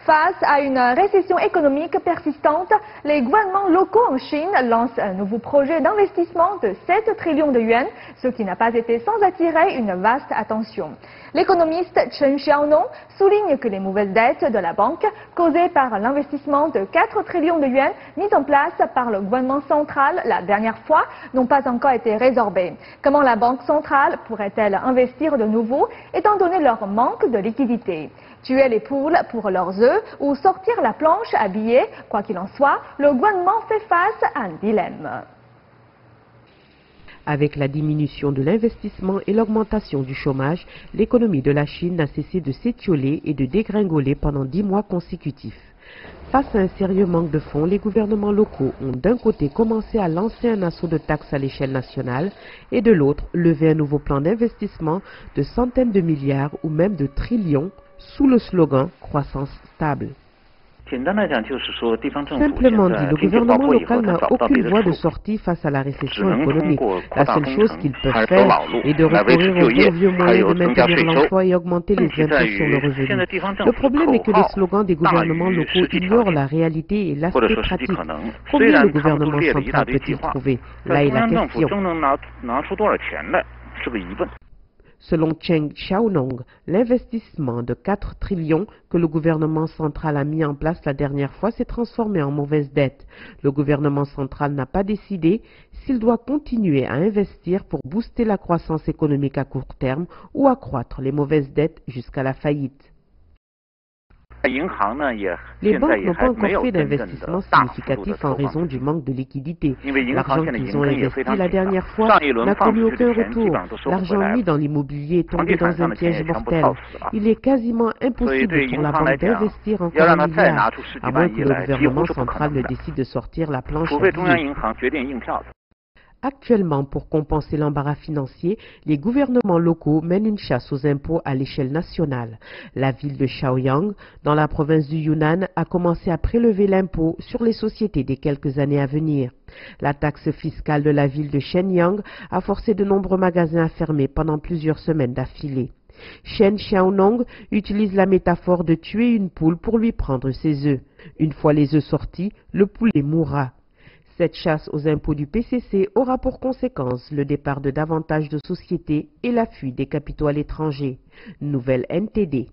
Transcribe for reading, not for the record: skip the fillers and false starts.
Face à une récession économique persistante, les gouvernements locaux en Chine lancent un nouveau projet d'investissement de 7 trillions de yuans, ce qui n'a pas été sans attirer une vaste attention. L'économiste Chen Xiaonong souligne que les mauvaises dettes de la banque, causées par l'investissement de 4 trillions de yuans mis en place par le gouvernement central la dernière fois, n'ont pas encore été résorbées. Comment la banque centrale pourrait-elle investir de nouveau, étant donné leur manque de liquidité? Tuer les poules pour leurs œufs ou sortir la planche à billets, quoi qu'il en soit, le gouvernement fait face à un dilemme. Avec la diminution de l'investissement et l'augmentation du chômage, l'économie de la Chine n'a cessé de s'étioler et de dégringoler pendant 10 mois consécutifs. Face à un sérieux manque de fonds, les gouvernements locaux ont d'un côté commencé à lancer un assaut de taxes à l'échelle nationale et de l'autre levé un nouveau plan d'investissement de centaines de milliards ou même de trillions sous le slogan « croissance stable ». Simplement dit, le gouvernement local n'a aucune voie de sortie face à la récession économique. La seule chose qu'ils peuvent faire est de recourir aux bons vieux moyens de maintenir l'emploi et augmenter les impôts sur le revenu. Le problème est que les slogans des gouvernements locaux ignorent la réalité et l'aspect pratique. Combien le gouvernement central peut-il trouver? Là est la question. Selon Chen Xiaonong, l'investissement de 4 trillions que le gouvernement central a mis en place la dernière fois s'est transformé en mauvaise dette. Le gouvernement central n'a pas décidé s'il doit continuer à investir pour booster la croissance économique à court terme ou accroître les mauvaises dettes jusqu'à la faillite. Les banques n'ont pas encore fait d'investissement significatif en raison du manque de liquidité. L'argent qu'ils ont investi la dernière fois n'a connu aucun retour. L'argent mis dans l'immobilier est tombé dans un piège mortel. Il est quasiment impossible pour la banque d'investir encore un milliard, à moins que le gouvernement central ne décide de sortir la planche à billets. Actuellement, pour compenser l'embarras financier, les gouvernements locaux mènent une chasse aux impôts à l'échelle nationale. La ville de Chaoyang, dans la province du Yunnan, a commencé à prélever l'impôt sur les sociétés des quelques années à venir. La taxe fiscale de la ville de Shenyang a forcé de nombreux magasins à fermer pendant plusieurs semaines d'affilée. Chen Xiaonong utilise la métaphore de tuer une poule pour lui prendre ses œufs. Une fois les œufs sortis, le poulet mourra. Cette chasse aux impôts du PCC aura pour conséquence le départ de davantage de sociétés et la fuite des capitaux à l'étranger. Nouvelle NTD.